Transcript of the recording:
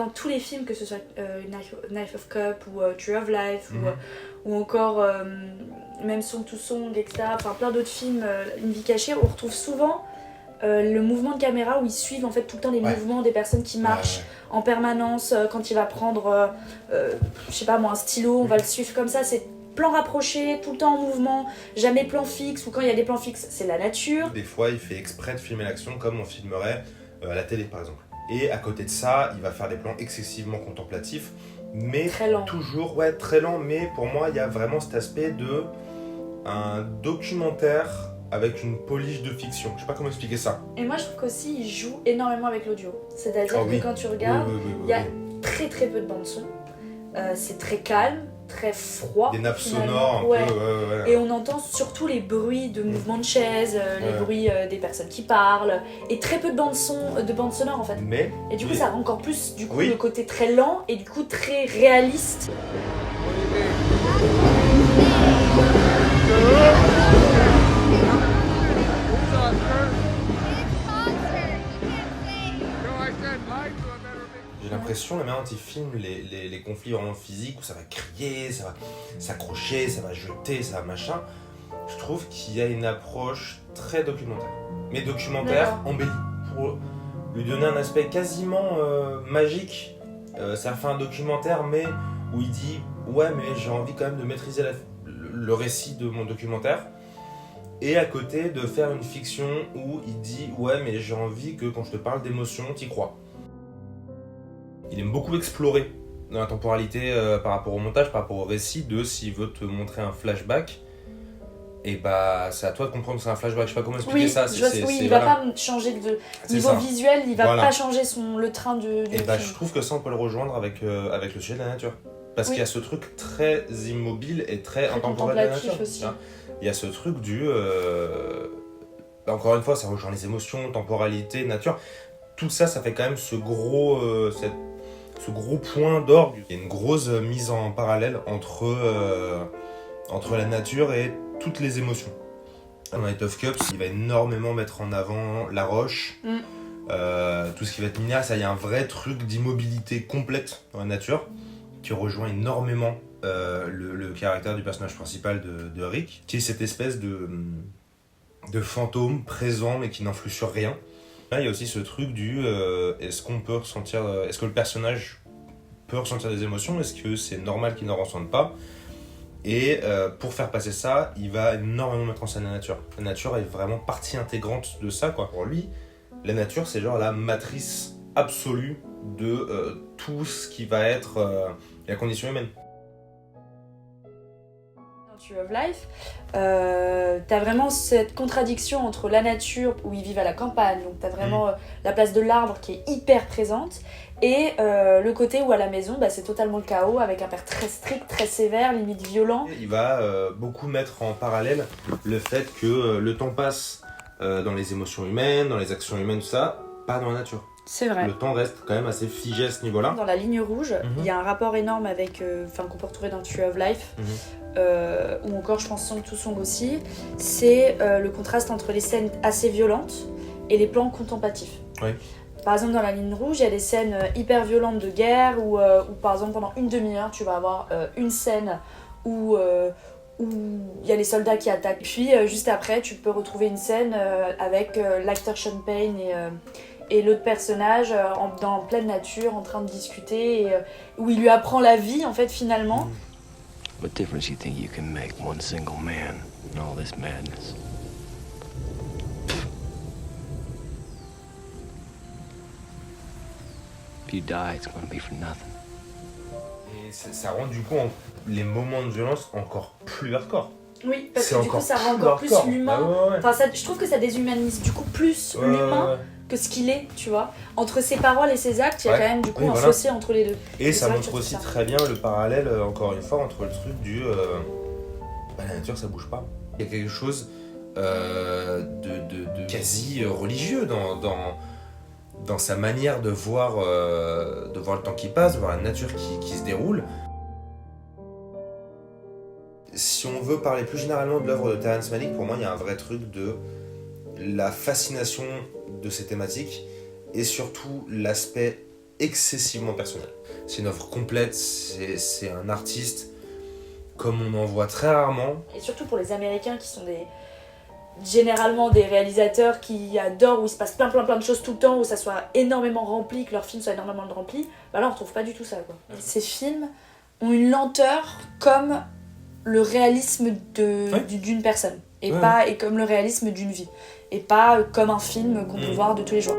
Dans tous les films, que ce soit Knife of Cup ou Tree of Life ou encore même Song to Song, etc. Enfin plein d'autres films, Une vie cachée, on retrouve souvent le mouvement de caméra où ils suivent en fait tout le temps les mouvements des personnes qui marchent en permanence. Quand il va prendre, je sais pas moi, un stylo, on va le suivre comme ça. C'est plan rapproché, tout le temps en mouvement, jamais plan fixe, ou quand il y a des plans fixes, c'est la nature. Des fois, il fait exprès de filmer l'action comme on filmerait à la télé par exemple. Et à côté de ça, il va faire des plans excessivement contemplatifs, mais très lent. Toujours, très lent, mais pour moi, il y a vraiment cet aspect de un documentaire avec une polish de fiction. Je sais pas comment expliquer ça. Et moi, je trouve qu'aussi, il joue énormément avec l'audio. C'est-à-dire que quand tu regardes, il y a très très peu de bande-son. C'est très calme, très froid. Des nappes sonores, un peu. Et on entend surtout les bruits de mouvements de chaises, les bruits des personnes qui parlent, et très peu de bandes sonores en fait. Et du coup, ça rend encore plus le côté très lent et du coup très réaliste. J'ai l'impression, la manière dont il filme les conflits vraiment physiques, où ça va crier, ça va s'accrocher, ça va jeter, ça va machin, je trouve qu'il y a une approche très documentaire. Mais documentaire embellie, pour lui donner un aspect quasiment magique. Ça fait un documentaire, mais où il dit « Ouais, mais j'ai envie quand même de maîtriser le récit de mon documentaire. » Et à côté, de faire une fiction où il dit « Ouais, mais j'ai envie que quand je te parle d'émotion, t'y crois. » Il aime beaucoup explorer dans la temporalité par rapport au montage, par rapport au récit, de s'il veut te montrer un flashback, et bah c'est à toi de comprendre que c'est un flashback. Je sais pas comment expliquer ça. Il va pas changer de niveau visuel, il va pas changer le train du film. Je trouve que ça on peut le rejoindre avec le sujet de la nature. Parce qu'il y a ce truc très immobile et très intemporel de la nature. Aussi. Il y a ce truc du... encore une fois, ça rejoint les émotions, temporalité, nature. Tout ça, ça fait quand même ce gros point d'orgue. Il y a une grosse mise en parallèle entre la nature et toutes les émotions. Dans Night of Cups, il va énormément mettre en avant la roche, tout ce qui va être minéral. Il y a un vrai truc d'immobilité complète dans la nature qui rejoint énormément le caractère du personnage principal de Rick, qui est cette espèce de fantôme présent mais qui n'influe sur rien. Là, il y a aussi ce truc du est-ce que le personnage peut ressentir des émotions, est-ce que c'est normal qu'il n'en ressente pas? Et pour faire passer ça, il va énormément mettre en scène la nature. La nature est vraiment partie intégrante de ça, quoi. Pour lui, la nature, c'est genre la matrice absolue de tout ce qui va être la condition humaine. Dans Tree of Life, t'as vraiment cette contradiction entre la nature où ils vivent à la campagne, donc t'as vraiment la place de l'arbre qui est hyper présente, et le côté où à la maison, c'est totalement le chaos, avec un père très strict, très sévère, limite violent. Il va beaucoup mettre en parallèle le fait que le temps passe dans les émotions humaines, dans les actions humaines, tout ça, pas dans la nature. C'est vrai. Le temps reste quand même assez figé à ce niveau-là. Dans la ligne rouge, il y a un rapport énorme avec, qu'on peut retrouver dans Tree of Life, ou encore je pense Song to Song aussi, c'est le contraste entre les scènes assez violentes et les plans contemplatifs. Oui. Par exemple, dans la ligne rouge, il y a des scènes hyper violentes de guerre où par exemple pendant une demi-heure, tu vas avoir une scène où il y a les soldats qui attaquent. Puis juste après, tu peux retrouver une scène avec l'acteur Sean Payne et l'autre personnage dans pleine nature en train de discuter, où il lui apprend la vie en fait finalement. What difference you think you can make, one single man, in all this madness? If you die, it's gonna be for nothing. Et ça rend du coup les moments de violence encore plus hardcore. Oui, parce que du coup ça rend encore plus l'humain. Enfin, je trouve que ça déshumanise du coup plus l'humain que ce qu'il est, tu vois. Entre ses paroles et ses actes, il y a quand même du coup un fossé entre les deux. Et ça montre aussi très bien le parallèle, encore une fois, entre le truc du... la nature, ça bouge pas. Il y a quelque chose de quasi religieux dans sa manière de voir le temps qui passe, de voir la nature qui se déroule. Si on veut parler plus généralement de l'œuvre de Terrence Malick, pour moi, il y a un vrai truc de la fascination de ces thématiques et surtout l'aspect excessivement personnel. C'est une œuvre complète, c'est un artiste comme on en voit très rarement. Et surtout pour les Américains qui sont généralement des réalisateurs qui adorent, où il se passe plein de choses tout le temps, où ça soit énormément rempli, que leurs films soient énormément remplis, bah là on retrouve pas du tout ça, quoi. Ces films ont une lenteur comme le réalisme d'une personne, et comme le réalisme d'une vie, et pas comme un film qu'on peut voir de tous les jours.